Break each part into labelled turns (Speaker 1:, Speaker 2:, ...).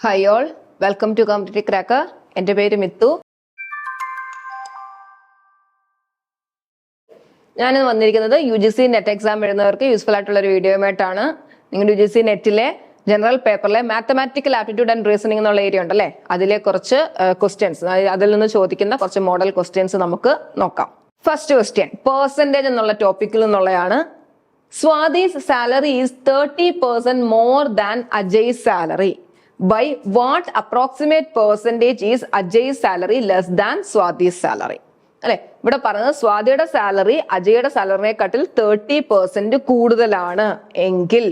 Speaker 1: Hi all, welcome to Competitive Cracker. എൻ്റെ പേര് മിത്തു. ഞാൻ വന്നിരിക്കുന്നത് UGC നെറ്റ് എക്സാം എഴുതുന്നവർക്ക് യൂസ്ഫുൾ ആയിട്ടുള്ള ഒരു വീഡിയോയുമായിട്ടാണ്. നിങ്ങളുടെ UGC നെറ്റിലെ ജനറൽ പേപ്പറിലെ മാത്തമാറ്റിക്കൽ ആപ്റ്റിറ്റ്യൂഡ് ആൻഡ് റീസണിംഗ് എന്നുള്ള ഏരിയ ഉണ്ടല്ലേ, അതിലെ കുറച്ച് ക്വസ്റ്റ്യൻസ്, അതിൽ നിന്ന് ചോദിക്കുന്ന കുറച്ച് മോഡൽ ക്വസ്റ്റ്യൻസ് നമുക്ക് നോക്കാം. ഫസ്റ്റ് ക്വസ്റ്റ്യൻ പെർസെന്റേജ് എന്നുള്ള ടോപ്പിക്കിൽ നിന്നുള്ളതാണ്. സ്വാതി's salary is 30% more than Ajay's salary. By what approximate percentage is Ajay's salary less than Swati's salary? അല്ലെ, ഇവിടെ പറയുന്നത് സ്വാതിയുടെ സാലറി അജയുടെ സാലറിനെക്കാട്ടിൽ 30% കൂടുതലാണ് എങ്കിൽ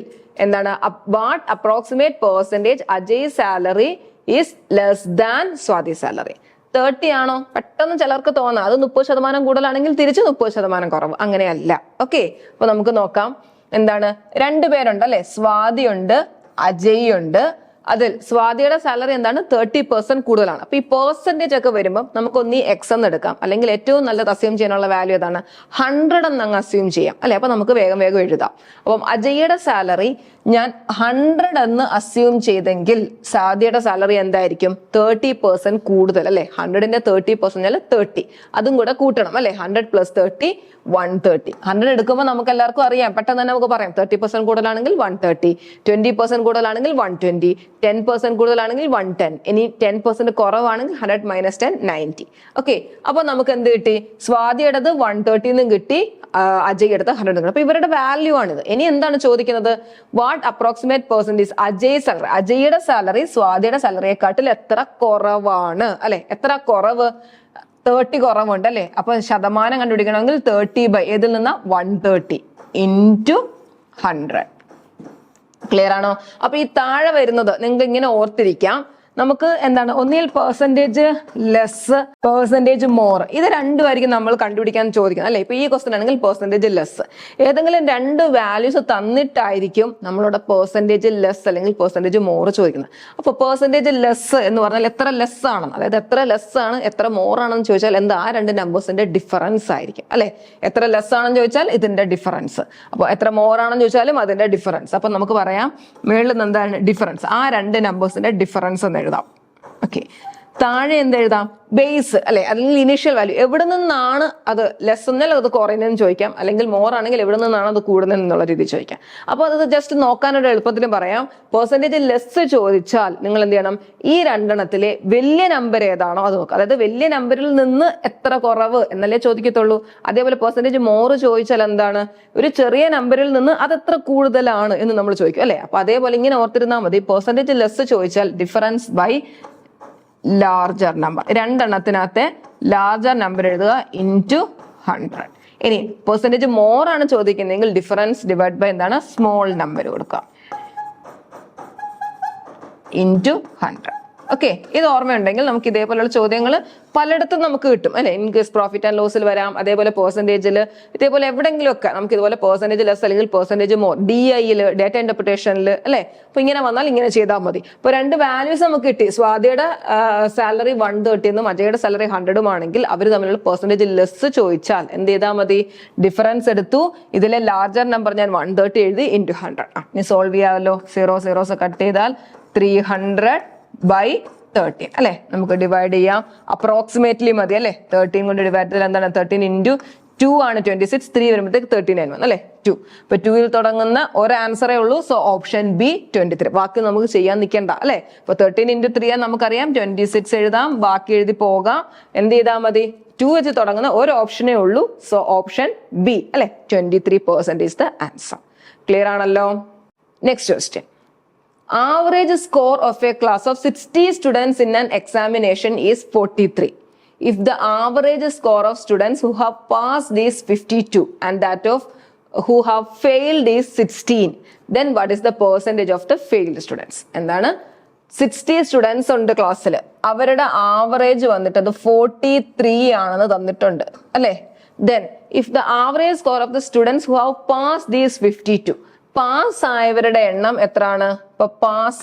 Speaker 1: എന്താണ്, what approximate percentage Ajay salary is less than Swathi salary. 30 ആണോ? പെട്ടെന്ന് ചിലർക്ക് തോന്നാം അത് 30% കൂടുതലാണെങ്കിൽ തിരിച്ച് 30% കുറവ്. അങ്ങനെയല്ല. ഓക്കെ, അപ്പൊ നമുക്ക് നോക്കാം. എന്താണ്, രണ്ടുപേരുണ്ട് അല്ലെ, സ്വാതി ഉണ്ട്, അജയ് ഉണ്ട്. അതിൽ സ്വാതിയുടെ സാലറി എന്താണ്, 30% കൂടുതലാണ്. അപ്പൊ ഈ പെർസെന്റേജ് ഒക്കെ വരുമ്പോൾ നമുക്കൊന്നീ എക്സ് എന്ന് എടുക്കാം, അല്ലെങ്കിൽ ഏറ്റവും നല്ലത് അസ്യൂം ചെയ്യാനുള്ള വാല്യൂ ഏതാണ്, 100 എന്ന് അങ്ങ് അസ്യൂം ചെയ്യാം അല്ലെ. അപ്പൊ നമുക്ക് വേഗം എഴുതാം. അപ്പം അജയുടെ സാലറി ഞാൻ 100 എന്ന് അസ്യൂം ചെയ്തെങ്കിൽ സ്വാതിയുടെ സാലറി എന്തായിരിക്കും, 30% കൂടുതൽ അല്ലെ. 100ന്റെ 30% 30, അതും കൂടെ കൂട്ടണം അല്ലെ. 100 + 30 130. 100 എടുക്കുമ്പോൾ നമുക്ക് എല്ലാവർക്കും അറിയാം, പെട്ടെന്ന് തന്നെ നമുക്ക് പറയാം 30% കൂടുതലാണെങ്കിൽ 130, 20% കൂടുതലാണെങ്കിൽ 120, 10% കൂടുതലാണെങ്കിൽ 110. ഇനി 10% കുറവാണെങ്കിൽ 100 - 10 90. ഓക്കെ, അപ്പൊ നമുക്ക് എന്ത് കിട്ടി, സ്വാതിയുടേത് 130 എന്നും കിട്ടി, അജയ് എടുത്ത് 100 കിട്ടും. അപ്പൊ ഇവരുടെ വാല്യൂ ആണിത്. ഇനി എന്താണ് ചോദിക്കുന്നത്, what approximate percentage Ajay salary, അജയുടെ സാലറി സ്വാതിയുടെ സാലറിയെക്കാട്ടിൽ എത്ര കുറവാണ് അല്ലെ. എത്ര കുറവ്, 30 കുറവുണ്ട് അല്ലെ. അപ്പൊ ശതമാനം കണ്ടുപിടിക്കണമെങ്കിൽ 30 ഏതിൽ നിന്ന് 130 × 100. ക്ലിയർ ആണോ? അപ്പൊ ഈ താഴെ വരുന്നത് നിങ്ങൾക്ക് ഇങ്ങനെ ഓർത്തിരിക്കാം. നമുക്ക് എന്താണ്, ഒന്നിൽ പെർസെന്റേജ് ലെസ്, പെർസെന്റേജ് മോർ, ഇത് രണ്ടുമായിരിക്കും നമ്മൾ കണ്ടുപിടിക്കാൻ ചോദിക്കുന്നത് അല്ലെ. ഇപ്പൊ ഈ ക്വസ്റ്റൻ ആണെങ്കിൽ പെർസെന്റേജ് ലെസ്, ഏതെങ്കിലും രണ്ട് വാല്യൂസ് തന്നിട്ടായിരിക്കും നമ്മളോട് പെർസെന്റേജ് ലെസ് അല്ലെങ്കിൽ പെർസെന്റേജ് മോർ ചോദിക്കുന്നത്. അപ്പൊ പെർസെന്റേജ് ലെസ് എന്ന് പറഞ്ഞാൽ എത്ര ലെസ് ആണെന്ന്, അതായത് എത്ര ലെസ് ആണ് എത്ര മോർ ആണെന്ന് ചോദിച്ചാൽ എന്താ, ആ രണ്ട് നമ്പേഴ്സിന്റെ ഡിഫറൻസ് ആയിരിക്കും അല്ലെ. എത്ര ലെസ് ആണെന്ന് ചോദിച്ചാൽ ഇതിന്റെ ഡിഫറൻസ്, അപ്പൊ എത്ര മോർ ആണെന്ന് ചോദിച്ചാലും അതിന്റെ ഡിഫറൻസ്. അപ്പൊ നമുക്ക് പറയാം മേളിൽ നിന്ന് എന്താണ് ഡിഫറൻസ്, ആ രണ്ട് നമ്പേഴ്സിന്റെ ഡിഫറൻസ് എന്ന് എഴുതാം. ഓക്കെ, താഴെ എന്തെഴുതാം, ബേസ് അല്ലെ, അല്ലെങ്കിൽ ഇനീഷ്യൽ വാല്യൂ, എവിടെ നിന്നാണ് അത് ലെസ് എന്നാൽ അത് കുറയുന്നതെന്ന് ചോദിക്കാം, അല്ലെങ്കിൽ മോർ ആണെങ്കിൽ എവിടെ നിന്നാണ് അത് കൂടുന്നത് എന്നുള്ള രീതി ചോദിക്കാം. അപ്പൊ അത് ജസ്റ്റ് നോക്കാനൊരു എളുപ്പത്തിന് പറയാം. പെർസെന്റേജ് ലെസ് ചോദിച്ചാൽ നിങ്ങൾ എന്ത് ചെയ്യണം, ഈ രണ്ടെണ്ണത്തിലെ വലിയ നമ്പർ ഏതാണോ അത് നോക്കുക. അതായത് വലിയ നമ്പറിൽ നിന്ന് എത്ര കുറവ് എന്നല്ലേ ചോദിക്കത്തുള്ളൂ. അതേപോലെ പെർസെന്റേജ് മോർ ചോദിച്ചാൽ എന്താണ്, ഒരു ചെറിയ നമ്പറിൽ നിന്ന് അത് എത്ര കൂടുതലാണ് എന്ന് നമ്മൾ ചോദിക്കും അല്ലെ. അപ്പൊ അതേപോലെ ഇങ്ങനെ ഓർത്തിരുന്നാൽ മതി. പെർസെന്റേജ് ലെസ് ചോദിച്ചാൽ ഡിഫറൻസ് ബൈ ലാർജർ നമ്പർ, രണ്ടെണ്ണത്തിനകത്തെ ലാർജർ നമ്പർ എഴുതുക × 100. ഇനി പെർസെന്റേജ് മോർ ആണ് ചോദിക്കുന്നതെങ്കിൽ ഡിഫറൻസ് ഡിവൈഡ് ബൈ എന്താണ്, സ്മോൾ നമ്പർ കൊടുക്കുക × 100. ഓക്കെ, ഇത് ഓർമ്മയുണ്ടെങ്കിൽ നമുക്ക് ഇതേപോലെയുള്ള ചോദ്യങ്ങൾ പലയിടത്തും നമുക്ക് കിട്ടും അല്ലെ. ഇൻ കേസ് പ്രോഫിറ്റ് ആൻഡ് ലോസിൽ വരാം, അതേപോലെ പെർസെന്റേജിൽ, ഇതേപോലെ എവിടെയെങ്കിലും ഒക്കെ നമുക്ക് ഇതുപോലെ പെർസെന്റേജ് ലെസ് അല്ലെങ്കിൽ പെർസെന്റേജ് മോർ, DIയിൽ ഡേറ്റ ഇന്റർപ്രിട്ടേഷനിൽ അല്ലെ. അപ്പൊ ഇങ്ങനെ വന്നാൽ ഇങ്ങനെ ചെയ്താൽ മതി. ഇപ്പൊ രണ്ട് വാല്യൂസ് നമുക്ക് കിട്ടി, സ്വാതിയുടെ സാലറി 130 എന്നും അജയുടെ സാലറി 100 ആണെങ്കിൽ അവർ തമ്മിലുള്ള പെർസെന്റേജ് ലെസ് ചോദിച്ചാൽ എന്ത് ചെയ്താൽ മതി, ഡിഫറൻസ് എടുത്തു, ഇതിലെ ലാർജർ നമ്പർ ഞാൻ 130 എഴുതി × 100. ഇനി സോൾവ് ചെയ്യാമല്ലോ. 0 കട്ട് ചെയ്താൽ 300/13 അല്ലെ. നമുക്ക് ഡിവൈഡ് ചെയ്യാം, അപ്രോക്സിമേറ്റ്ലി മതി അല്ലെ. 13 കൊണ്ട് ഡിവൈഡ് ചെയ്താൽ എന്താണ്, 13 × 2 ആണ് 26, 3 വരുമ്പോഴത്തേക്ക് 39 വന്നു അല്ലെ. 2. ഇപ്പൊ 2ൽ തുടങ്ങുന്ന ഒരു ആൻസറേ ഉള്ളൂ. So option B 23. ബാക്കി നമുക്ക് ചെയ്യാൻ നിൽക്കണ്ട അല്ലെ. ഇപ്പൊ 13 × 3 നമുക്കറിയാം, 26 എഴുതാം, ബാക്കി എഴുതി പോകാം. എന്ത് ചെയ്താൽ മതി, 2 വെച്ച് തുടങ്ങുന്ന ഒരു ഓപ്ഷനേ ഉള്ളൂ. സോ ഓപ്ഷൻ ബി അല്ലെ, 23% is the answer. ക്ലിയർ ആണല്ലോ. Next question. Average score of a class of 60 students in an examination is 43. If the average score of students who have passed is 52 and that of who have failed is 16, then what is the percentage of the failed students? എന്താണ്, 60 students ഉണ്ട് ക്ലാസ്സിൽ, അവരുടെ average വന്നിട്ട് അത് 43 ആണെന്ന് തന്നിട്ടുണ്ട് അല്ലെ. Then if the average score of the students who have passed is 52, pass ആയവരുടെ എണ്ണം എത്രയാണ്? ഇപ്പൊ പാസ്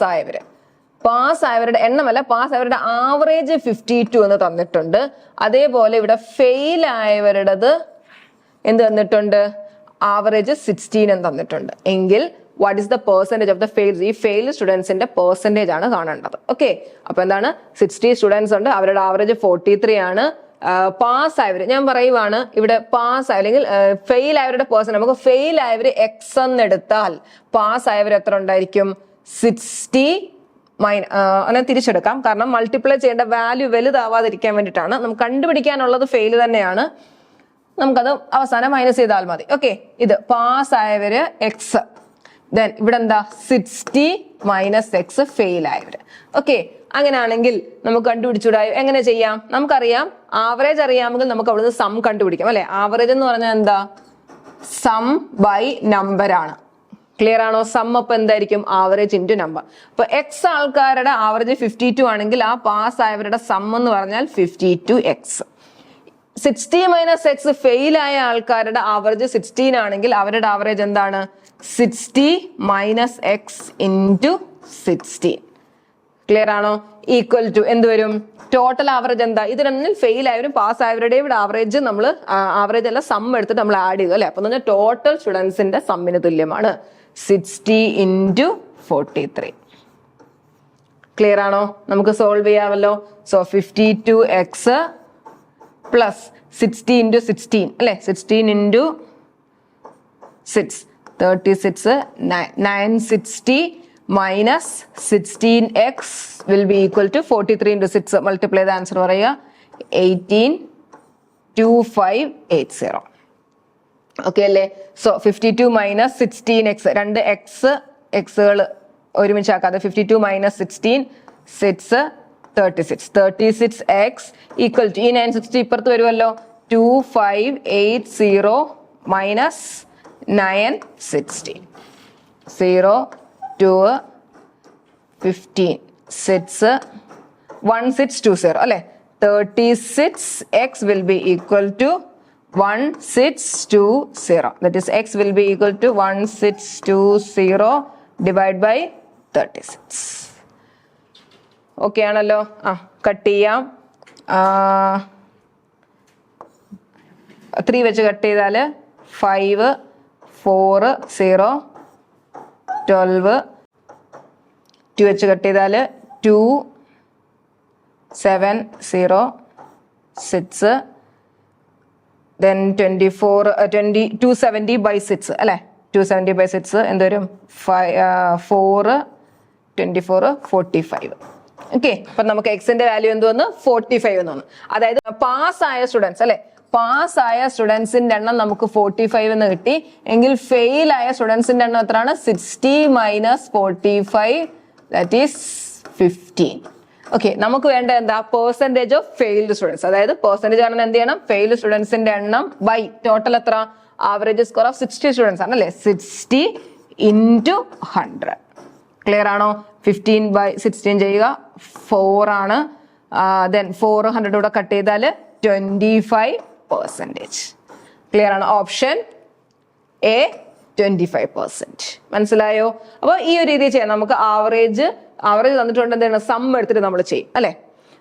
Speaker 1: ആയവരുടെ എണ്ണമല്ല, പാസ് ആയവരുടെ ആവറേജ് 52 എന്ന് തന്നിട്ടുണ്ട്. അതേപോലെ ഇവിടെ ഫെയിൽ ആയവരുടേത് എന്ത് തന്നിട്ടുണ്ട്, ആവറേജ് 16 എന്ന് തന്നിട്ടുണ്ട്. എങ്കിൽ what is the percentage of the fails. ഈ ഫെയിൽഡ് സ്റ്റുഡൻസിന്റെ പെർസെന്റേജ് ആണ് കാണേണ്ടത്. ഓക്കെ, അപ്പൊ എന്താണ് 60 സ്റ്റുഡൻസ് ഉണ്ട്, അവരുടെ ആവറേജ് 43 ആണ്. പാസ് ആയവര് ഞാൻ പറയുവാണ്, ഇവിടെ പാസ് ആയ അല്ലെങ്കിൽ ഫെയിൽ ആയവരുടെ പേഴ്സൺ, നമുക്ക് ഫെയിൽ ആയവര് എക്സ് എന്ന് എടുത്താൽ പാസ് ആയവർ എത്ര ഉണ്ടായിരിക്കും? 60 അങ്ങനെ തിരിച്ചെടുക്കാം, കാരണം മൾട്ടിപ്ലൈ ചെയ്യേണ്ട വാല്യൂ വലുതാവാതിരിക്കാൻ വേണ്ടിയിട്ടാണ്. നമുക്ക് കണ്ടുപിടിക്കാനുള്ളത് ഫെയിൽ തന്നെയാണ്, നമുക്കത് അവസാനം മൈനസ് ചെയ്താൽ മതി. ഓക്കെ, ഇത് പാസ് ആയവര് എക്സ്, ദെൻ ഇവിടെ എന്താ 60 മൈനസ് എക്സ് ഫെയിൽ ആയവര്. ഓക്കെ, അങ്ങനെയാണെങ്കിൽ നമുക്ക് കണ്ടുപിടിച്ചൂടായോ? എങ്ങനെ ചെയ്യാം? നമുക്കറിയാം ആവറേജ് അറിയാമെങ്കിൽ നമുക്ക് അവിടുന്ന് സം കണ്ടുപിടിക്കാം അല്ലെ. ആവറേജ് എന്ന് പറഞ്ഞാൽ എന്താ? സം ബൈ നമ്പർ ആണ്. ക്ലിയർ ആണോ? സം അപ്പൊ എന്തായിരിക്കും? Average into number. അപ്പൊ എക്സ് ആൾക്കാരുടെ ആവറേജ് 52 ആണെങ്കിൽ ആ പാസ് ആയവരുടെ സം എന്ന് പറഞ്ഞാൽ 52x. 60 മൈനസ് എക്സ് ഫെയിൽ ആയ ആൾക്കാരുടെ ആവറേജ് 16 ആണെങ്കിൽ അവരുടെ ആവറേജ് എന്താണ്? 60 മൈനസ് എക്സ് ഇൻറ്റു 16. ക്ലിയർ ആണോ? ഈക്വൽ ടു എന്ത് വരും? ടോട്ടൽ ആവറേജ് എന്താ? ഇത് രണ്ടിൽ ഫെയിൽ ആയവരും പാസ് ആയവരുടെ ഇവിടെ ആവറേജ് നമ്മൾ ആവറേജ് അല്ല സം എടുത്തിട്ട് നമ്മൾ ആഡ് ചെയ്തു അല്ലെ. അപ്പൊ ടോട്ടൽ സ്റ്റുഡൻസിന്റെ സമ്മിന് തുല്യമാണ് 60 ഇൻറ്റു 43. ക്ലിയർ ആണോ? നമുക്ക് സോൾവ് ചെയ്യാമല്ലോ. സോ 52x പ്ലസ് 60 ഇൻറ്റു 16 അല്ലെ, 16 into 6 36, 960 minus 16x will be equal to 43 into 6. Multiply the answer പറയുക 182580. ഓക്കെ അല്ലേ? സോ 52 മൈനസ് 16x, രണ്ട് എക്സുകൾ ഒരുമിച്ചാക്കാതെ 52 മൈനസ് 16 6 36x ഈക്വൽ ടു ഈ 960 ഇപ്പുറത്ത് വരുമല്ലോ 2580 മൈനസ് 960 0 2 15 6 1620 അല്ലെ. 36x will be equal to 1620. That is x will be equal to 1620 divided by 36. Okay ആണല്ലോ? Cut ചെയ്യാം. 3 വെച്ച് കട്ട് ചെയ്താൽ 5 4 0 12. 2 വെച്ച് കട്ട് ചെയ്താൽ 2 7 0 6. then 24 270 by 6 അല്ലെ. 270 by 6 എന്തോരും 4 24 45. ഓക്കെ, അപ്പൊ നമുക്ക് എക്സിന്റെ വാല്യൂ എന്ത് വന്നു? 45 എന്ന് വന്നു. അതായത് പാസ് ആയ സ്റ്റുഡൻസ് അല്ലെ, പാസ് ആയ സ്റ്റുഡൻസിന്റെ എണ്ണം നമുക്ക് 45 എന്ന് കിട്ടി. എങ്കിൽ ഫെയിൽ ആയ സ്റ്റുഡൻസിന്റെ എണ്ണം എത്രയാണ്? 60 മൈനസ് 45 ദാറ്റ് ഈസ് 15. ഓക്കെ, നമുക്ക് വേണ്ട എന്താ? Percentage of failed students. അതായത് പെർസെന്റേജ് കാണാൻ എന്ത് ചെയ്യണം? ഫെയിൽഡ് സ്റ്റുഡൻസിന്റെ എണ്ണം ബൈ ടോട്ടൽ എത്ര? ആവറേജ് സ്കോർ ഓഫ് 60 സ്റ്റുഡൻസ് ആണ് അല്ലെ. 60 ഇൻറ്റു 100. ക്ലിയർ ആണോ? 15 by 16 ചെയ്യുക 4 ആണ്. ദെൻ 400 കൂടെ കട്ട് ചെയ്താൽ 25%. ക്ലിയർ ആണ്? Option A 25%. മനസ്സിലായോ? അപ്പൊ ഈ ഒരു രീതി ചെയ്യാം. നമുക്ക് ആവറേജ് തന്നിട്ടുണ്ട്, എന്താണ്? സം എടുത്തിട്ട് നമ്മൾ ചെയ്യും അല്ലെ.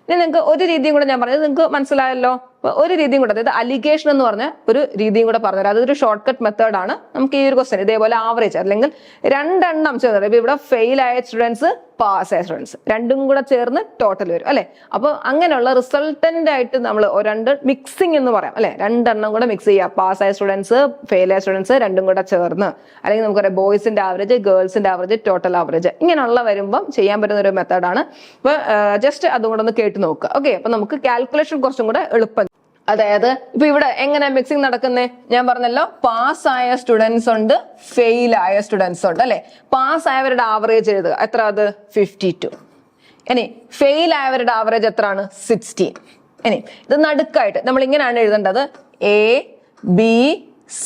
Speaker 1: ഇനി നിങ്ങൾക്ക് ഒരു രീതിയും കൂടെ ഞാൻ പറഞ്ഞത് നിങ്ങൾക്ക് മനസ്സിലായല്ലോ. ഒരു രീതിയും കൂടെ, അതായത് അലിഗേഷൻ എന്ന് പറഞ്ഞ ഒരു രീതിയും കൂടെ പറഞ്ഞുതരാം. അതൊരു ഷോർട്ട് കട്ട് മെത്തേഡ് ആണ്. നമുക്ക് ഈ ഒരു ക്വസ്റ്റ്യൻ ഇതേപോലെ ആവറേജ് അല്ലെങ്കിൽ രണ്ടെണ്ണം ചേർന്ന്, ഇപ്പൊ ഇവിടെ ഫെയിൽ ആയ സ്റ്റുഡൻസ് പാസ് ആയ സ്റ്റുഡൻസ് രണ്ടും കൂടെ ചേർന്ന് ടോട്ടൽ വരും അല്ലെ. അപ്പൊ അങ്ങനെയുള്ള റിസൾട്ടന്റ് ആയിട്ട് നമ്മൾ രണ്ട് മിക്സിംഗ് എന്ന് പറയാം അല്ലെ. രണ്ടെണ്ണം കൂടെ മിക്സ് ചെയ്യുക. പാസ് ആയ സ്റ്റുഡൻസ്, ഫെയിൽ ആയ സ്റ്റുഡൻസ് രണ്ടും കൂടെ ചേർന്ന്, അല്ലെങ്കിൽ നമുക്കറിയാം ബോയ്സിന്റെ ആവറേജ്, ഗേൾസിന്റെ ആവറേജ്, ടോട്ടൽ ആവറേജ്, ഇങ്ങനെയുള്ള വരുമ്പം ചെയ്യാൻ പറ്റുന്ന ഒരു മെത്തേഡാണ്. അപ്പൊ ജസ്റ്റ് അതും കൂടെ ഒന്ന് കേട്ട് നോക്കുക. ഓക്കെ, അപ്പൊ നമുക്ക് കാൽക്കുലേഷൻ കുറച്ചും കൂടെ എളുപ്പം. അതായത് ഇപ്പൊ ഇവിടെ എങ്ങനെ മിക്സിംഗ് നടക്കുന്നേ? ഞാൻ പറഞ്ഞല്ലോ, പാസ് ആയ സ്റ്റുഡൻസ് ഉണ്ട്, ഫെയിൽ ആയ സ്റ്റുഡൻസ് ഉണ്ട് അല്ലെ. പാസ് ആയവരുടെ ആവറേജ് എഴുതുക. എത്ര? അത് 52. ഇനി ഫെയിൽ ആയവരുടെ ആവറേജ് എത്രയാണ്? 16. ഇനി ഇത് നടുക്കായിട്ട് നമ്മൾ ഇങ്ങനെയാണ് എഴുതേണ്ടത്. A B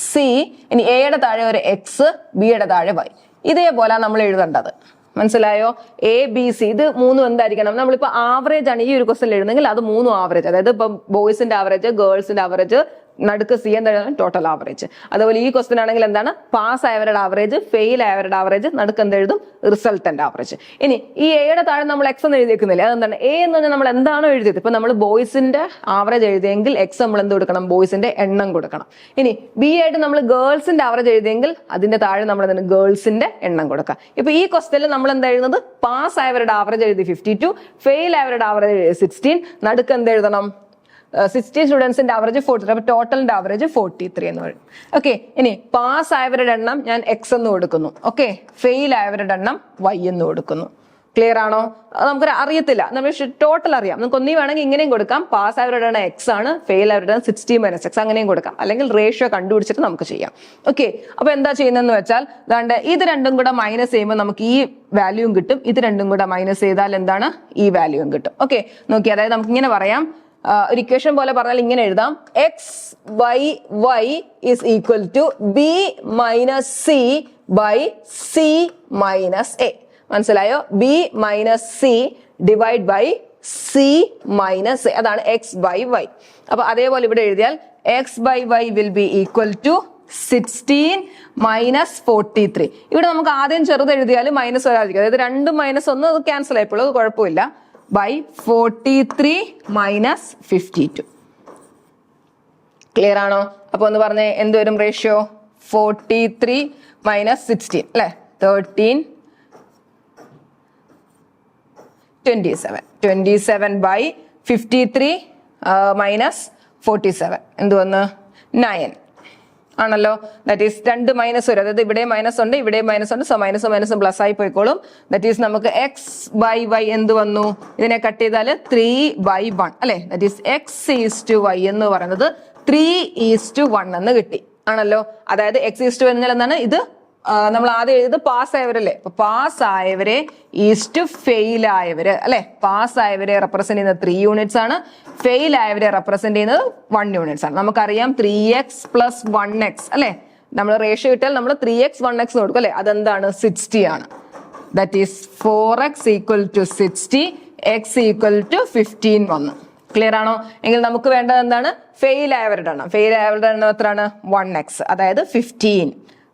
Speaker 1: C. ഇനി എയുടെ താഴെ ഒരു എക്സ്, ബിയുടെ താഴെ വൈ. ഇതേപോലെ നമ്മൾ എഴുതേണ്ടത്. മനസ്സിലായോ? എ ബി സി ഇത് മൂന്നും എന്തായിരിക്കണം? നമ്മളിപ്പോ ആവറേജ് ആണ് ഈ ഒരു ക്വസ്റ്റ്യൻ എഴുതുന്നെങ്കിൽ അത് മൂന്നും ആവറേജ്. അതായത് ഇപ്പൊ ബോയ്സിന്റെ ആവറേജ്, ഗേൾസിന്റെ ആവറേജ്, നടുക്ക് സി എന്താണ് ടോട്ടൽ ആവറേജ്. അതുപോലെ ഈ ക്വസ്റ്റ്യൻ ആണെങ്കിൽ എന്താണ് പാസ് ആയവരുടെ ആവറേജ്, ഫെയിൽ ആയവരുടെ ആവറേജ്, നടുക്ക് എന്ത് എഴുതും റിസൾട്ടന്റ് ആവറേജ്. ഇനി ഈ എയുടെ താഴെ നമ്മൾ എക്സ് എന്ന് എഴുതിയേക്കുന്നില്ല, അതെന്താണ് എ എന്ന് പറഞ്ഞാൽ നമ്മൾ എന്താണോ എഴുതിയത്. ഇപ്പൊ നമ്മൾ ബോയ്സിന്റെ ആവറേജ് എഴുതിയെങ്കിൽ എക്സ് നമ്മൾ എന്ത് കൊടുക്കണം, ബോയ്സിന്റെ എണ്ണം കൊടുക്കണം. ഇനി ബി ആയിട്ട് നമ്മൾ ഗേൾസിന്റെ ആവറേജ് എഴുതിയെങ്കിൽ അതിന്റെ താഴെ നമ്മൾ എന്താണ് ഗേൾസിന്റെ എണ്ണം കൊടുക്കാം. ഇപ്പൊ ഈ ക്വസ്റ്റ്യനിൽ നമ്മൾ എന്താ എഴുതുന്നത്, പാസ് ആയവരുടെ ആവറേജ് എഴുതി 52, ഫെയിൽ ആയവരുടെ ആവറേജ് 16, നടുക്ക് എന്ത് എഴുതണം 60 സ്റ്റുഡൻസിന്റെ ആവറേജ് 43, അപ്പൊ ടോട്ടലിന്റെ ആവറേജ് 43 എന്ന് പറയും. ഓക്കെ, ഇനി പാസ് ആയവരുടെ എണ്ണം ഞാൻ എക്സ് എന്ന് കൊടുക്കുന്നു. ഓക്കെ, ഫെയിൽ ആയവരുടെ എണ്ണം വൈ എന്ന് കൊടുക്കുന്നു. ക്ലിയർ ആണോ? നമുക്ക് അറിയത്തില്ല, നമ്മൾ ടോട്ടൽ അറിയാം. നമുക്ക് ഒന്നീ വേണമെങ്കിൽ ഇങ്ങനെയും കൊടുക്കാം, പാസ് ആയവരുടെ എണ്ണം എക്സ് ആണ്, ഫെയിൽ ആയവരുടെ 60 - x അങ്ങനെയും കൊടുക്കാം, അല്ലെങ്കിൽ റേഷ്യോ കണ്ടുപിടിച്ചിട്ട് നമുക്ക് ചെയ്യാം. ഓക്കെ, അപ്പൊ എന്താ ചെയ്യുന്നതെന്ന് വെച്ചാൽ ദാണ്ട് ഇത് രണ്ടും കൂടെ മൈനസ് ചെയ്യുമ്പോൾ നമുക്ക് ഈ വാല്യൂയും കിട്ടും, ഇത് രണ്ടും കൂടെ മൈനസ് ചെയ്താൽ എന്താണ് ഈ വാല്യൂയും കിട്ടും. ഓക്കെ, നോക്കി, അതായത് നമുക്ക് ഇങ്ങനെ പറയാം, ഒരു ഇക്വേഷൻ പോലെ പറഞ്ഞാൽ ഇങ്ങനെ എഴുതാം, X by Y is equal to B minus C by C minus A. മനസ്സിലായോ? B minus C divide by C minus A, അതാണ് എക്സ് ബൈ വൈ. അപ്പൊ അതേപോലെ ഇവിടെ എഴുതിയാൽ X by Y will be equal to 16 minus 43. ഇവിടെ നമുക്ക് ആദ്യം ചെറുത് എഴുതിയാൽ മൈനസ് വരാതിരിക്കും, അതായത് 2 - 1 അത് ക്യാൻസൽ ആയിപ്പോഴും, അത് കുഴപ്പമില്ല. By 43 minus 52. ക്ലിയർ ആണോ? അപ്പൊ ഒന്ന് പറഞ്ഞേ, എന്ത് വരും റേഷ്യോ? 43 മൈനസ് 16 അല്ലെ, 13 27 ബൈ 53 മൈനസ് 47 എന്ത് വന്ന് 9 ആണല്ലോ. ദാറ്റ് ഈസ് 2 മൈനസ് വരും, അതായത് ഇവിടെ മൈനസ് ഉണ്ട്, ഇവിടെ മൈനസ് ഉണ്ട്, സോ മൈനസ് മൈനസ് പ്ലസ് ആയി പോയിക്കോളും. ദാറ്റ് ഈസ് നമുക്ക് എക്സ് ബൈ വൈ എന്ത് വന്നു, ഇതിനെ കട്ട് ചെയ്താൽ 3/1 അല്ലെ. That is x is to y എന്ന് പറയുന്നത് 3:1 എന്ന് കിട്ടി ആണല്ലോ. അതായത് എക്സ് ഈസ് ടു എന്നാൽ എന്താണ്, ഇത് നമ്മൾ ആദ്യം എഴുതിയത് പാസ് ആയവരല്ലേ, അപ്പൊ പാസ് ആയവരെ ഈസ് ടു ഫെയിൽ ആയവര് അല്ലെ. പാസ് ആയവരെ റെപ്രസെന്റ് ചെയ്യുന്നത് 3 യൂണിറ്റ്സ് ആണ്, ഫെയിൽ ആയവരെ റെപ്രസെന്റ് ചെയ്യുന്നത് 1 യൂണിറ്റ്സ് ആണ്. നമുക്കറിയാം 3x + 1x അല്ലെ, നമ്മൾ റേഷ്യോ ഇട്ടാൽ നമ്മൾ 3x 1x കൊടുക്കും അല്ലെ, അതെന്താണ് 60 ആണ്. ദാറ്റ് ഈസ് 4x = 60, x = 15 വന്നു. ക്ലിയർ ആണോ? എങ്കിൽ നമുക്ക് വേണ്ടത് എന്താണ്, ഫെയിൽ ആയവരുടെ എണ്ണം. ഫെയിൽ ആയവരുടെ എണ്ണം എത്രയാണ് 1x, അതായത് 15.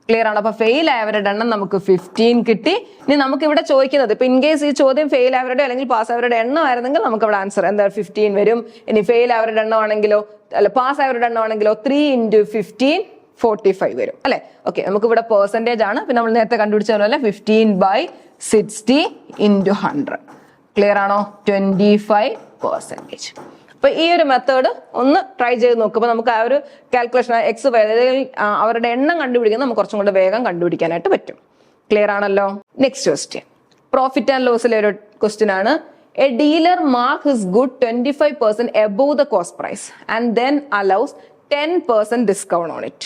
Speaker 1: ക്ലിയർ ആണ്? അപ്പൊ ഫെയിൽ ആയവരുടെ എണ്ണം നമുക്ക് 15 കിട്ടി. ഇനി നമുക്ക് ഇവിടെ ചോദിക്കുന്നത്, ഇപ്പൊ ഇൻ കേസ് ഈ ചോദ്യം ഫെയിൽ ആയവരുടെ അല്ലെങ്കിൽ പാസ് ആയവരുടെ എണ്ണം ആയിരുന്നെങ്കിൽ നമുക്ക് ഇവിടെ ആൻസർ എന്താ 15 വരും. ഇനി ഫെയിൽ ആയവരുടെ എണ്ണം ആണെങ്കിലോ അല്ല പാസ് ആയവരുടെ എണ്ണം ആണെങ്കിലോ 3 × 15 45 വരും അല്ലെ. ഓക്കെ, നമുക്ക് ഇവിടെ പെർസെന്റേജ് ആണ്, പിന്നെ നമ്മൾ നേരത്തെ കണ്ടുപിടിച്ച പോലെ 15/60 × 100. ക്ലിയർ ആണോ? 25%. അപ്പൊ ഈ ഒരു മെത്തേഡ് ഒന്ന് ട്രൈ ചെയ്ത് നോക്കുമ്പോൾ നമുക്ക് ആ ഒരു കാൽക്കുലേഷൻ എക്സ് അവരുടെ എണ്ണം കണ്ടുപിടിക്കുന്നത് നമുക്ക് കുറച്ചും കൂടെ വേഗം കണ്ടുപിടിക്കാനായിട്ട് പറ്റും. ക്ലിയർ ആണല്ലോ? നെക്സ്റ്റ് ക്വസ്റ്റ്യൻ, പ്രോഫിറ്റ് ആൻഡ് ലോസിലെ ഒരു ക്വസ്റ്റ്യൻ ആണ്. A dealer mark his good 25% above the cost price and then allows 10% discount on it.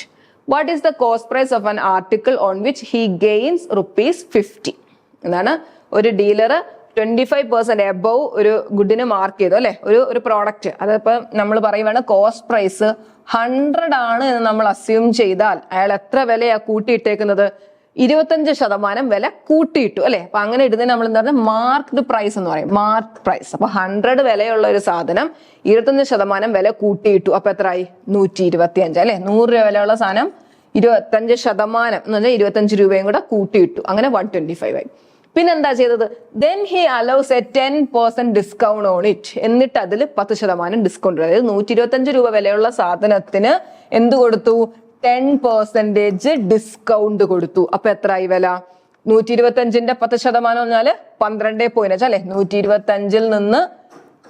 Speaker 1: What is the cost price of an article on which he gains ₹50? എന്താണ്, ഒരു dealer 25% above ഒരു ഗുഡിന് mark ചെയ്തു അല്ലെ, ഒരു product. അതിപ്പോ നമ്മൾ പറയുവാണ് cost price 100 ആണ് എന്ന് നമ്മൾ അസ്യൂം ചെയ്താൽ അയാൾ എത്ര വിലയാ കൂട്ടിയിട്ടേക്കുന്നത്? 25% വില കൂട്ടിയിട്ടു അല്ലെ. അപ്പൊ അങ്ങനെ ഇടുന്നതിന് നമ്മൾ എന്താ പറയുക, മാർക്ക്ഡ് പ്രൈസ് എന്ന് പറയും, മാർക്ക് പ്രൈസ്. അപ്പൊ 100 വിലയുള്ള ഒരു സാധനം 25% വില കൂട്ടിയിട്ടു, അപ്പൊ എത്രയായി? 125 അല്ലെ. 100 രൂപ വിലയുള്ള സാധനം 25% എന്ന് പറഞ്ഞാൽ 25 രൂപയും കൂടെ കൂട്ടിയിട്ടു, അങ്ങനെ 125 ആയി. പിന്നെന്താ ചെയ്തത്? then he allows a 10% discount on it. എന്നിട്ട് അതിൽ 10% ഡിസ്കൗണ്ട്. അതായത് 125 രൂപ വിലയുള്ള സാധനത്തിന് എന്ത് കൊടുത്തു? 10% ഡിസ്കൗണ്ട് കൊടുത്തു. അപ്പൊ എത്രയായി വില? 125ന്റെ 10% പറഞ്ഞാല് 12.5 അല്ലെ. 125ൽ നിന്ന്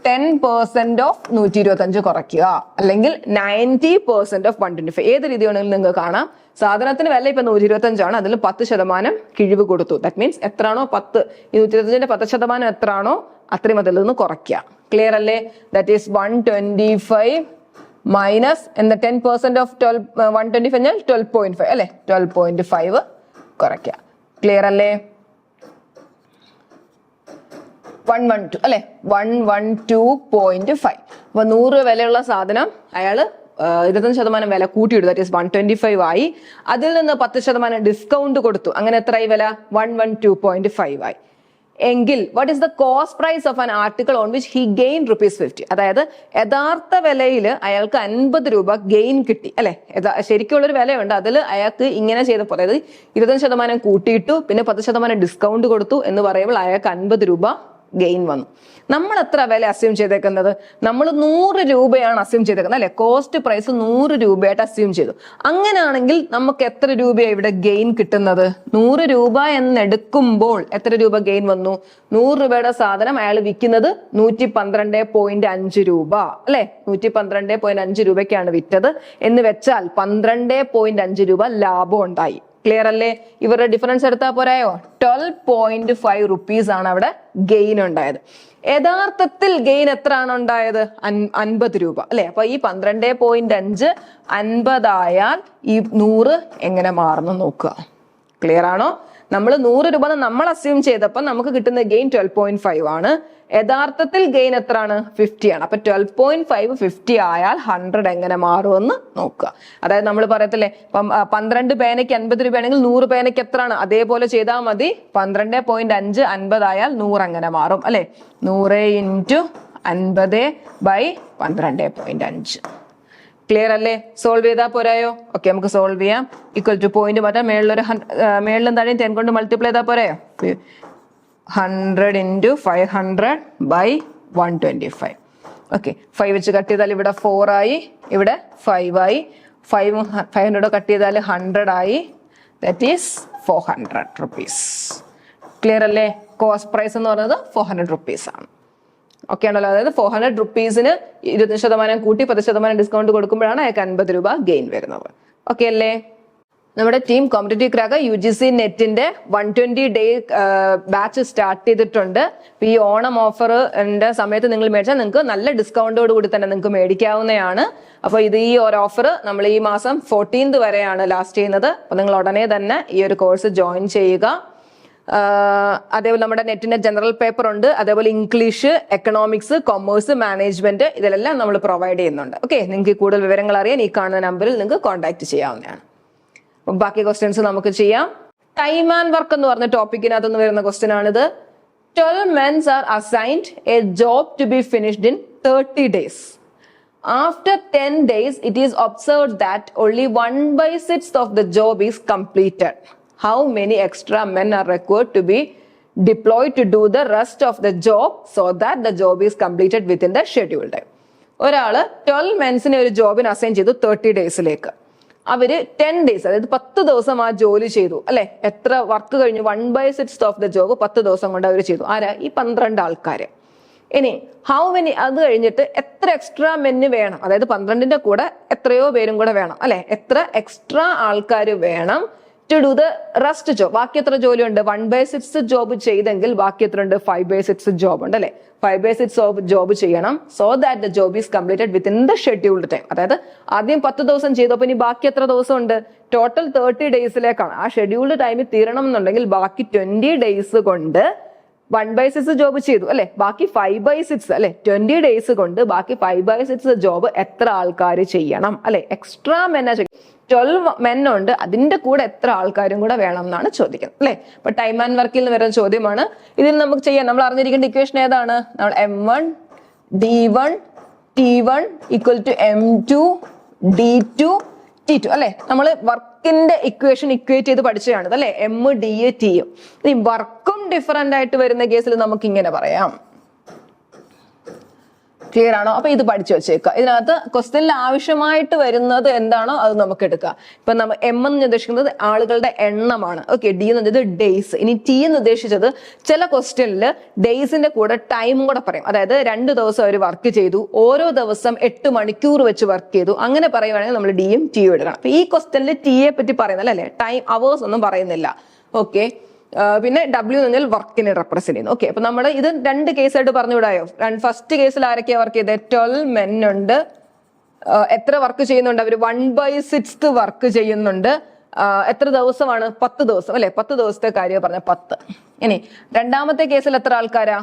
Speaker 1: 10% ഓഫ് 125 കുറയ്ക്കുക, അല്ലെങ്കിൽ 90% ഓഫ് 125. ഏത് രീതി വേണമെങ്കിലും നിങ്ങൾക്ക് കാണാം. സാധനത്തിന് വില ഇപ്പൊ 125 ആണ്, അതിൽ 10% കിഴിവ് കൊടുത്തു. ദാറ്റ് മീൻസ് എത്രയാണോ 125ന്റെ 10% എത്രയാണോ അത്രയും അതിൽ നിന്ന് കുറയ്ക്കുക. ക്ലിയർ അല്ലേ? ദാറ്റ് ഈസ് 125 മൈനസ് എന്താ 10% ഓഫ് 125 12.5 അല്ലെ, 12.5 കുറയ്ക്കുക. ക്ലിയർ അല്ലേ? 112 അല്ലെ, 112.5. അപ്പൊ 100 വിലയുള്ള സാധനം അയാള് 25% വില കൂട്ടിയിടും, ദാറ്റ് ഈസ് 125 ആയി. അതിൽ നിന്ന് 10% ഡിസ്കൗണ്ട് കൊടുത്തു, അങ്ങനെ എത്രയായി വില? 112.5 ആയി. എങ്കിൽ what is the cost price of an article on which he gain ₹50? അതായത് യഥാർത്ഥ വിലയിൽ അയാൾക്ക് 50 രൂപ ഗെയിൻ കിട്ടി അല്ലെ. ശരിക്കുള്ളൊരു വിലയുണ്ട്, അതിൽ അയാൾക്ക് ഇങ്ങനെ ചെയ്തപ്പോൾ അതായത് 25% കൂട്ടിയിട്ടു, പിന്നെ 10% ഡിസ്കൗണ്ട് കൊടുത്തു എന്ന് പറയുമ്പോൾ അയാൾക്ക് 50 രൂപ ഗെയിൻ വന്നു. നമ്മൾ എത്ര വില അസ്യൂം ചെയ്തേക്കുന്നത്? നമ്മൾ 100 രൂപയാണ് അസ്യൂം ചെയ്തേക്കുന്നത് അല്ലെ. കോസ്റ്റ് പ്രൈസ് 100 രൂപയായിട്ട് അസ്യൂം ചെയ്തു. അങ്ങനെയാണെങ്കിൽ നമുക്ക് എത്ര രൂപയാണ് ഇവിടെ ഗെയിൻ കിട്ടുന്നത്? 100 രൂപ എന്നെടുക്കുമ്പോൾ എത്ര രൂപ ഗെയിൻ വന്നു? 100 രൂപയുടെ സാധനം അയാൾ വിൽക്കുന്നത് 112.5 രൂപ അല്ലെ. 112.5 രൂപയ്ക്കാണ് വിറ്റത് എന്ന് വെച്ചാൽ 12.5 രൂപ ലാഭം ഉണ്ടായി. ക്ലിയർ അല്ലേ? ഇവരുടെ ഡിഫറൻസ് എടുത്താൽ പോരായോ? 12.5 റുപ്പീസ് ആണ് അവിടെ ഗെയിൻ ഉണ്ടായത്. യഥാർത്ഥത്തിൽ ഗെയിൻ എത്ര ആണ് ഉണ്ടായത്? 50 രൂപ അല്ലെ. അപ്പൊ ഈ 12.5 50 ആയാൽ ഈ 100 എങ്ങനെ മാറുന്നു നോക്കുക. ക്ലിയർ ആണോ? നമ്മൾ 100 രൂപ നമ്മൾ അസ്യൂം ചെയ്തപ്പോൾ നമുക്ക് കിട്ടുന്ന ഗെയിൻ 12.5 ആണ്. യഥാർത്ഥത്തിൽ ഗെയിൻ എത്രയാണ്? 50 ആണ്. അപ്പൊ 12.5 50 ആയാൽ 100 എങ്ങനെ മാറുമെന്ന് നോക്കുക. അതായത് നമ്മൾ പറയത്തില്ലേ, 12 പേനയ്ക്ക് 50 രൂപയാണെങ്കിൽ 100 പേനയ്ക്ക് എത്രയാണ്? അതേപോലെ ചെയ്താൽ മതി. 12.5 50 ആയാൽ 100 എങ്ങനെ മാറും അല്ലെ. 100 × 50/12.5. ക്ലിയർ അല്ലേ? സോൾവ് ചെയ്താൽ പോരായോ? ഓക്കെ, നമുക്ക് സോൾവ് ചെയ്യാം. ഈക്വൽ ടു പോയിന്റ് മാറ്റാം. മേളിലും താഴെയും 10 കൊണ്ട് മൾട്ടിപ്ലൈ ചെയ്താൽ പോരായോ? 100 × 500/125. ഓക്കെ, 5 വെച്ച് കട്ട് ചെയ്താൽ ഇവിടെ 4 ആയി, ഇവിടെ 5 ആയി. 500 കട്ട് ചെയ്താൽ 100 ആയി. That is 400 rupees. ക്ലിയർ അല്ലേ? കോസ്റ്റ് പ്രൈസ് എന്ന് പറയുന്നത് 400 റുപ്പീസ് ആണ്. ഓക്കെ ആണല്ലോ. അതായത് 400 റുപ്പീസിന് 20% കൂട്ടി 10% ഡിസ്കൗണ്ട് കൊടുക്കുമ്പോഴാണ് അയാൾക്ക് 50 രൂപ ഗെയിൻ വരുന്നത്. ഓക്കെ അല്ലേ? നമ്മുടെ ടീം കോമ്പറ്റേറ്റീവ് ക്രാക്ക് UGC നെറ്റിന്റെ 120 ഡേ ബാച്ച് സ്റ്റാർട്ട് ചെയ്തിട്ടുണ്ട്. ഈ ഓണം ഓഫറിന്റെ സമയത്ത് നിങ്ങൾ മേടിച്ചാൽ നിങ്ങൾക്ക് നല്ല ഡിസ്കൗണ്ടോട് കൂടി തന്നെ നിങ്ങൾക്ക് മേടിക്കാവുന്നതാണ്. അപ്പോൾ ഈ ഒരു ഓഫർ നമ്മൾ ഈ മാസം 14th വരെയാണ് ലാസ്റ്റ് ചെയ്യുന്നത്. അപ്പോൾ നിങ്ങൾ ഉടനെ തന്നെ ഈ ഒരു കോഴ്സ് ജോയിൻ ചെയ്യുക. അതേപോലെ നമ്മുടെ നെറ്റിന്റെ ജനറൽ പേപ്പർ ഉണ്ട്, അതേപോലെ ഇംഗ്ലീഷ്, എക്കണോമിക്സ്, കൊമേഴ്സ്, മാനേജ്മെന്റ്, ഇതിലെല്ലാം നമ്മൾ പ്രൊവൈഡ് ചെയ്യുന്നുണ്ട്. ഓക്കെ, നിങ്ങൾക്ക് കൂടുതൽ വിവരങ്ങൾ അറിയാൻ ഈ കാണുന്ന നമ്പറിൽ നിങ്ങൾക്ക് കോൺടാക്ട് ചെയ്യാവുന്നതാണ്. ബാക്കി ക്വസ്റ്റ്യൻസ് നമുക്ക് ചെയ്യാം. ടൈം ആൻഡ് വർക്ക് എന്ന് പറഞ്ഞ ടോപ്പിക്കിനകത്തുനിന്ന് വരുന്ന ക്വസ്റ്റ്യൻ ആണിത്. 12 men are assigned a job to be finished in 30 days. After 10 days, it is observed that only 1/6 of the job is completed. How many extra men are required to be deployed to do the rest of the job so that the job is completed within the scheduled time? ഒരാള് 12 മെൻസിനെ ഒരു ജോബിന് assign ചെയ്തു 30 ഡേയ്സിലേക്ക്. അവര് 10 days, അതായത് 10 ദിവസം ആ ജോലി ചെയ്തു അല്ലെ. എത്ര വർക്ക് കഴിഞ്ഞു? 1/6 ഓഫ് ദ ജോബ് 10 ദിവസം കൊണ്ട് അവർ ചെയ്തു. ആരാ? ഈ 12 ആൾക്കാര്. ഇനി ഹൗ മെനി, അത് കഴിഞ്ഞിട്ട് എത്ര എക്സ്ട്രാ മെന്ന് വേണം? അതായത് 12ന്റെ കൂടെ എത്രയോ പേരും കൂടെ വേണം അല്ലെ. എത്ര എക്സ്ട്രാ ആൾക്കാർ വേണം to do the rest job? ബാക്കി എത്ര ജോലി ഉണ്ട്? 1/6 ജോബ് ചെയ്തെങ്കിൽ ബാക്കി എത്ര ഉണ്ട്? 5/6 ജോബ് ഉണ്ട് അല്ലെ. 5/6 ജോബ് ചെയ്യണം. So that the job is completed within the scheduled time. അതായത് ആദ്യം 10 ദിവസം ചെയ്തു, അപ്പൊ ഇനി ബാക്കി എത്ര ദിവസം ഉണ്ട്? ടോട്ടൽ 30 ഡേയ്സിലേക്കാണ്. ആ ഷെഡ്യൂൾഡ് ടൈമിൽ തീരണം എന്നുണ്ടെങ്കിൽ ബാക്കി 20 ഡേയ്സ് കൊണ്ട് 1/6 ജോബ് ചെയ്തു അല്ലെ. ബാക്കി 5/6 അല്ലെ. 20 ഡേയ്സ് കൊണ്ട് ബാക്കി 5/6 ജോബ് എത്ര ആൾക്കാർ ചെയ്യണം അല്ലെ. എക്സ്ട്രാ മെന്ന 12 മെൻ ഉണ്ട്, അതിന്റെ കൂടെ എത്ര ആൾക്കാരും കൂടെ വേണം എന്നാണ് ചോദിക്കുന്നത് അല്ലെ. അപ്പൊ ടൈം ആൻഡ് വർക്കിൽ നിന്ന് വരുന്ന ചോദ്യമാണ്. ഇതിൽ നമുക്ക് ചെയ്യാം. നമ്മൾ അറിഞ്ഞിരിക്കേണ്ട ഇക്വേഷൻ ഏതാണ്? നമ്മൾ M1 D1 T1 = M2 D2 T2 അല്ലെ. നമ്മൾ വർക്കിന്റെ ഇക്വേഷൻ ഇക്വേറ്റ് ചെയ്ത് പഠിച്ചതാണ് അല്ലെ. M D T. ഇനി വർക്കും ഡിഫറെന്റ് ആയിട്ട് വരുന്ന കേസിൽ നമുക്ക് ഇങ്ങനെ പറയാം. ക്ലിയർ ആണോ? അപ്പൊ ഇത് പഠിച്ചു വെച്ചേക്കുക. ഇതിനകത്ത് ക്വസ്റ്റ്യനിൽ ആവശ്യമായിട്ട് വരുന്നത് എന്താണോ അത് നമുക്ക് എടുക്കാം. ഇപ്പൊ നമ്മൾ M എന്ന് ഉദ്ദേശിക്കുന്നത് ആളുകളുടെ എണ്ണമാണ്. ഓക്കെ, D എന്ന് പറഞ്ഞത് ഡേയ്സ്. ഇനി T എന്ന് ഉദ്ദേശിച്ചത് ചില ക്വസ്റ്റ്യനിൽ ഡേയ്സിന്റെ കൂടെ ടൈമും കൂടെ പറയും. അതായത് 2 ദിവസം അവർ വർക്ക് ചെയ്തു, ഓരോ ദിവസം 8 മണിക്കൂർ വെച്ച് വർക്ക് ചെയ്തു, അങ്ങനെ പറയുവാണെങ്കിൽ നമ്മൾ Dയും Tയും എടുക്കണം. അപ്പൊ ഈ ക്വസ്റ്റ്യനിൽ Tയെ പറ്റി പറയുന്നില്ല അല്ലെ. ടൈം അവേഴ്സ് ഒന്നും പറയുന്നില്ല. ഓക്കെ, പിന്നെ W എന്ന് പറഞ്ഞാൽ വർക്കിനെ റെപ്രസെന്റ് ചെയ്യുന്നു. ഓക്കെ, അപ്പൊ നമ്മൾ ഇത് 2 കേസായിട്ട് പറഞ്ഞു വിടായോ. ഫസ്റ്റ് കേസിൽ ആരൊക്കെയാ വർക്ക് ചെയ്തത്? 12 മെൻ ഉണ്ട്. എത്ര വർക്ക് ചെയ്യുന്നുണ്ട് അവർ? 1/6 വർക്ക് ചെയ്യുന്നുണ്ട്. എത്ര ദിവസമാണ്? 10 ദിവസം അല്ലെ. 10 ദിവസത്തെ കാര്യം പറഞ്ഞ 10. ഇനി രണ്ടാമത്തെ കേസിൽ എത്ര ആൾക്കാരാ?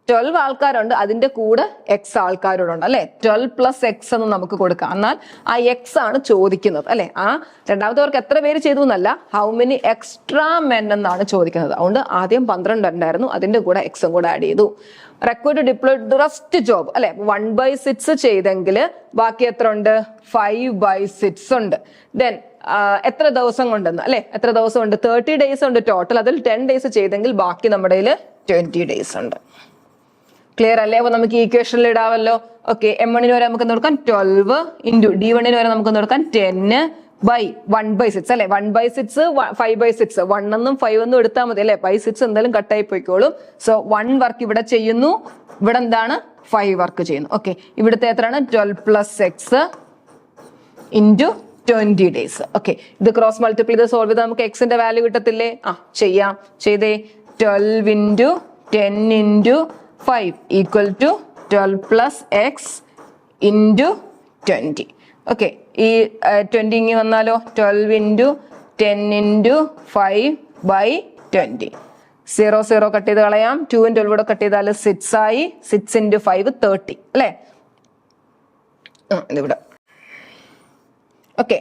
Speaker 1: 12 ആൾക്കാരുണ്ട്, അതിന്റെ കൂടെ എക്സ് ആൾക്കാരോടുണ്ട് അല്ലെ. 12 + x എന്ന് നമുക്ക് കൊടുക്കാം. എന്നാൽ ആ എക്സ് ആണ് ചോദിക്കുന്നത് അല്ലെ. ആ രണ്ടാമത്തെ പേർക്ക് എത്ര പേര് ചെയ്തു എന്നല്ല, ഹൗ മെനി എക്സ്ട്രാ മെൻ എന്നാണ് ചോദിക്കുന്നത്. അതുകൊണ്ട് ആദ്യം 12 ഉണ്ടായിരുന്നു, അതിന്റെ കൂടെ എക്സും കൂടെ ആഡ് ചെയ്തു. required to deploy the rest job അല്ലെ. 1/6 ചെയ്തെങ്കിൽ ബാക്കി എത്ര ഉണ്ട്? 5/6 ഉണ്ട്. ദെൻ എത്ര ദിവസം കൊണ്ടെന്ന് അല്ലെ, എത്ര ദിവസം ഉണ്ട്? 30 days ഉണ്ട് ടോട്ടൽ. അതിൽ 10 days ചെയ്തെങ്കിൽ ബാക്കി നമ്മുടെ 20 days ഉണ്ട്. ക്ലിയർ അല്ലേ? അപ്പൊ നമുക്ക് ഇക്വേഷനിൽ ഇടാവല്ലോ. ഓക്കെ, M1 വരെ നമുക്ക് കൊടുക്കാം 12 ഇൻറ്റു D1 വരെ നമുക്ക് കൊടുക്കാം 10 ബൈ 1/6 അല്ലെ. 1/6 5/6 1 എന്നും 5 എന്നും എടുത്താൽ മതി അല്ലെ. 6 എന്തായാലും കട്ടായി പോയിക്കോളും. സോ 1 വർക്ക് ഇവിടെ ചെയ്യുന്നു, ഇവിടെ എന്താണ് 5 വർക്ക് ചെയ്യുന്നു. ഓക്കെ, ഇവിടുത്തെ എത്രയാണ്? 12 + x ഇൻറ്റു 20 days. ഓക്കെ, ഇത് ക്രോസ് മൾട്ടിപ്ലൈ ചെയ്ത് സോൾവ് ചെയ്ത് നമുക്ക് എക്സിന്റെ വാല്യൂ കിട്ടത്തില്ലേ? ചെയ്യാം. ചെയ്തേ. 12 into 10 into 5 equal to 12 + x into 20. Okay, ഈ 20 ഇങ്ങി വന്നാലോ? 12 ഇൻറ്റു 10 ഇൻറ്റു 5/20. 0 കട്ട് ചെയ്ത് കളയാം. 2 ും 12 കൂടെ കട്ട് ചെയ്താൽ 6 ആയി. 6 ഇൻറ്റു 5 30 അല്ലെ. ഇതിവിടെ ഓക്കെ.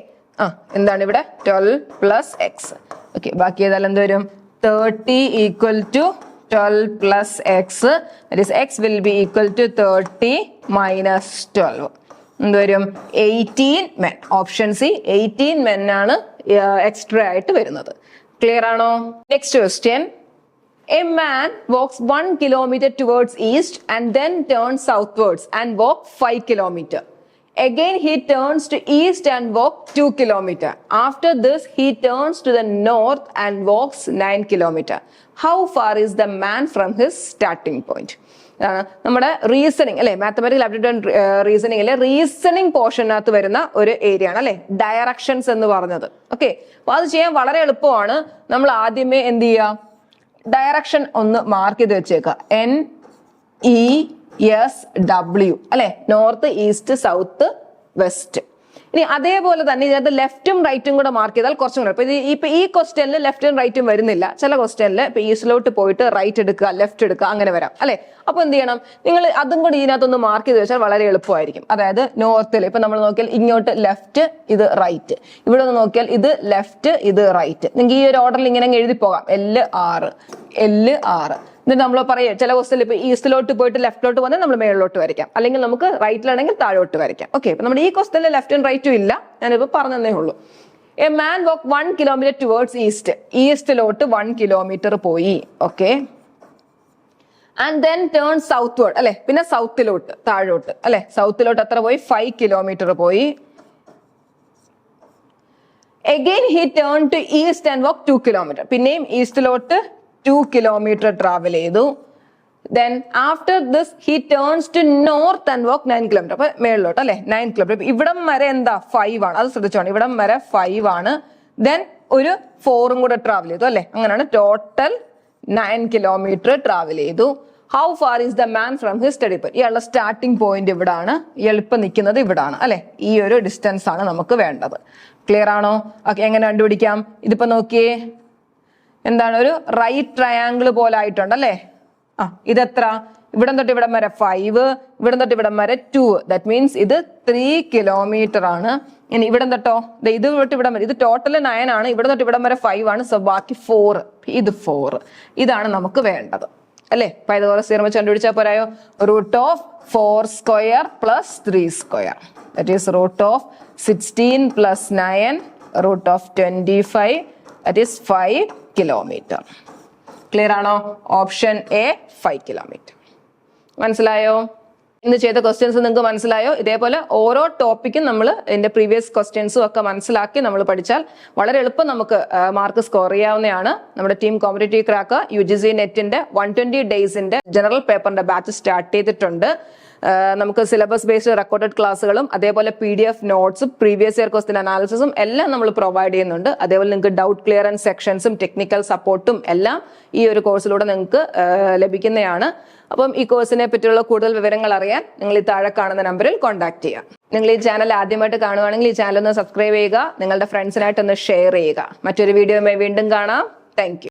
Speaker 1: എന്താണ് ഇവിടെ? 12 + x. ഓക്കെ, ബാക്കി ഏതായാലും എന്ത് വരും? 30 equal to 12 + x. that is x will be equal to 30 minus 12. എന്ത് വരും? 18 men. ഓപ്ഷൻ സി 18 men ആണ് എക്സ്ട്രാ ആയിട്ട് വരുന്നത്. ക്ലിയർ ആണോ? Next question. A man walks 1 kilometer towards east and then turns southwards and walks 5 kilometer. Again he turns to east and walks 2 kilometer. After this he turns to the north and walks 9 kilometer. How far is the man from his starting point? നമ്മുടെ reasoning അല്ലെ, mathematical aptitude റീസണിങ്ങിലെ reasoning പോർഷനകത്ത് വരുന്ന ഒരു area ആണ് അല്ലെ, directions എന്ന് പറഞ്ഞത്. Okay, അപ്പൊ അത് ചെയ്യാൻ വളരെ എളുപ്പമാണ്. നമ്മൾ ആദ്യമേ എന്ത് ചെയ്യുക? ഡയറക്ഷൻ ഒന്ന് മാർക്ക് ചെയ്ത് വെച്ചേക്കുക. NESW അല്ലെ, നോർത്ത് ഈസ്റ്റ് സൗത്ത് വെസ്റ്റ്. ഇനി അതേപോലെ തന്നെ ഇതിനകത്ത് ലെഫ്റ്റും റൈറ്റും കൂടെ മാർക്ക് ചെയ്താൽ കുറച്ചും കൂടെ. ഇപ്പൊ ഈ ക്വസ്റ്റ്യനിൽ ലെഫ്റ്റും റൈറ്റും വരുന്നില്ല. ചില ക്വസ്റ്റ്യനിൽ ഇപ്പൊ ഈസ്റ്റിലോട്ട് പോയിട്ട് റൈറ്റ് എടുക്കുക, ലെഫ്റ്റ് എടുക്കുക, അങ്ങനെ വരാം അല്ലെ. അപ്പൊ എന്ത് ചെയ്യണം? നിങ്ങൾ അതും കൂടി ഇതിനകത്തൊന്ന് മാർക്ക് ചെയ്ത് വെച്ചാൽ വളരെ എളുപ്പമായിരിക്കും. അതായത് നോർത്തിൽ ഇപ്പൊ നമ്മൾ നോക്കിയാൽ ഇങ്ങോട്ട് ലെഫ്റ്റ്, ഇത് റൈറ്റ്. ഇവിടെ ഒന്ന് നോക്കിയാൽ ഇത് ലെഫ്റ്റ്, ഇത് റൈറ്റ്. നിങ്ങൾക്ക് ഈ ഒരു ഓർഡറിൽ ഇങ്ങനെ എഴുതി പോകാം. L6 എന്നിട്ട് നമ്മൾ പറയാം ചില ക്വസ്റ്റ്യൻ ഇപ്പൊ ഈസ്റ്റിലോട്ട് പോയിട്ട് ലെഫ്റ്റിലോട്ട് വന്നാൽ നമ്മൾ മേളിലോട്ട് വരയ്ക്കാം, അല്ലെങ്കിൽ നമുക്ക് റൈറ്റിലാണെങ്കിൽ താഴോട്ട് വരയ്ക്കാം. ഓക്കെ, അപ്പൊ നമ്മുടെ ഈ ക്വസ്റ്റ്യനിൽ ലെഫ്റ്റും റൈറ്റും ഇല്ല, ഞാനിപ്പോ പറഞ്ഞതേ ഉള്ളൂ. A man walk 1 kilometer towards east. ഈസ്റ്റിലോട്ട് 1 kilometer പോയി. Okay, and then turn southward അല്ലെ, പിന്നെ സൗത്തിലോട്ട് താഴോട്ട് അല്ലെ. സൗത്തിലോട്ട് എത്ര പോയി? 5 kilometer പോയി. Again he turned to east and walked 2 kilometer. പിന്നെയും ഈസ്റ്റിലോട്ട് 2 kilometer ട്രാവൽ ചെയ്തു. Then after this he turns to north and walk 9 kilometer. അപ്പൊ മേളിലോട്ട് അല്ലെ 9 kilometer. ഇവിടം വരെ എന്താ? 5 ആണ്. അത് ശ്രദ്ധിച്ചോണം, ഇവിടം വരെ 5 ആണ്. Then ഒരു 4 കൂടെ ട്രാവൽ ചെയ്തു അല്ലെ. അങ്ങനെയാണ് ടോട്ടൽ 9 kilometer ട്രാവൽ ചെയ്തു. How far is the man from his study point? ഇയാളുടെ സ്റ്റാർട്ടിംഗ് പോയിന്റ് ഇവിടാണ്, ഇയാൾ ഇപ്പൊ നിൽക്കുന്നത് ഇവിടാണ് അല്ലെ. ഈ ഒരു ഡിസ്റ്റൻസ് ആണ് നമുക്ക് വേണ്ടത്. ക്ലിയർ ആണോ? ഓക്കെ, എങ്ങനെ കണ്ടുപിടിക്കാം? ഇതിപ്പോ നോക്കിയേ, എന്താണ്? ഒരു റൈറ്റ് ട്രയാങ്കിൾ പോലെ ആയിട്ടുണ്ട് അല്ലെ. ഇതെത്ര? ഇവിടം തൊട്ട് ഇവിടം വരെ 5, ഇവിടം തൊട്ട് ഇവിടം വരെ 2. ദാറ്റ് മീൻസ് ഇത് 3 kilometer ആണ്. ഇനി ഇവിടം തൊട്ടോ, ഇത് തൊട്ട് ഇവിടം വരെ, ഇത് ടോട്ടൽ 9 ആണ്. ഇവിടെ തൊട്ട് ഇവിടം വരെ 5 ആണ്. സോ ബാക്കി 4, ഇത് 4. ഇതാണ് നമുക്ക് വേണ്ടത് അല്ലെ. പൈതഗോറസ് തിയറം വെച്ച് കണ്ടുപിടിച്ചാൽ പോരായോ? √4² + 3². That is √16 + 9 √25. That is 5 kilometer. Clear ആണോ? Option A 5 kilometer. മനസ്സിലായോ? ഇന്ന് ചെയ്ത ക്വസ്റ്റ്യൻസ് നിങ്ങൾക്ക് മനസ്സിലായോ? ഇതേപോലെ ഓരോ ടോപ്പിക്കും നമ്മൾ ഇതിന്റെ പ്രീവിയസ് ക്വസ്റ്റ്യൻസും ഒക്കെ മനസ്സിലാക്കി നമ്മൾ പഠിച്ചാൽ വളരെ എളുപ്പം നമുക്ക് മാർക്ക് സ്കോർ ചെയ്യാവുന്നതാണ്. നമ്മുടെ ടീം കോമ്പറ്റേറ്റീവ് ക്രാക്ക് UGC നെറ്റിന്റെ 120 ഡേയ്സിന്റെ ജനറൽ പേപ്പറിന്റെ ബാച്ച് സ്റ്റാർട്ട് ചെയ്തിട്ടുണ്ട്. നമുക്ക് സിലബസ് ബേസ്ഡ് റെക്കോർഡഡ് ക്ലാസ്സുകളും അതേപോലെ PDF നോട്ട്സും പ്രീവിയസ് ഇയർ ക്വസ്റ്റ്യൻ അനാലിസിസും എല്ലാം നമ്മൾ പ്രൊവൈഡ് ചെയ്യുന്നുണ്ട്. അതേപോലെ നിങ്ങൾക്ക് ഡൗട്ട് ക്ലിയറൻസ് സെക്ഷൻസും ടെക്നിക്കൽ സപ്പോർട്ടും എല്ലാം ഈ ഒരു കോഴ്സിലൂടെ നിങ്ങൾക്ക് ലഭിക്കുന്നതാണ്. അപ്പം ഈ കോഴ്സിനെ പറ്റിയുള്ള കൂടുതൽ വിവരങ്ങൾ അറിയാൻ നിങ്ങൾ ഈ താഴെ കാണുന്ന നമ്പറിൽ കോൺടാക്ട് ചെയ്യുക. നിങ്ങൾ ഈ ചാനൽ ആദ്യമായിട്ട് കാണുവാണെങ്കിൽ ഈ ചാനൽ ഒന്ന് സബ്സ്ക്രൈബ് ചെയ്യുക, നിങ്ങളുടെ ഫ്രണ്ട്സിനായിട്ടൊന്ന് ഷെയർ ചെയ്യുക. മറ്റൊരു വീഡിയോയുമായി വീണ്ടും കാണാം. Thank you.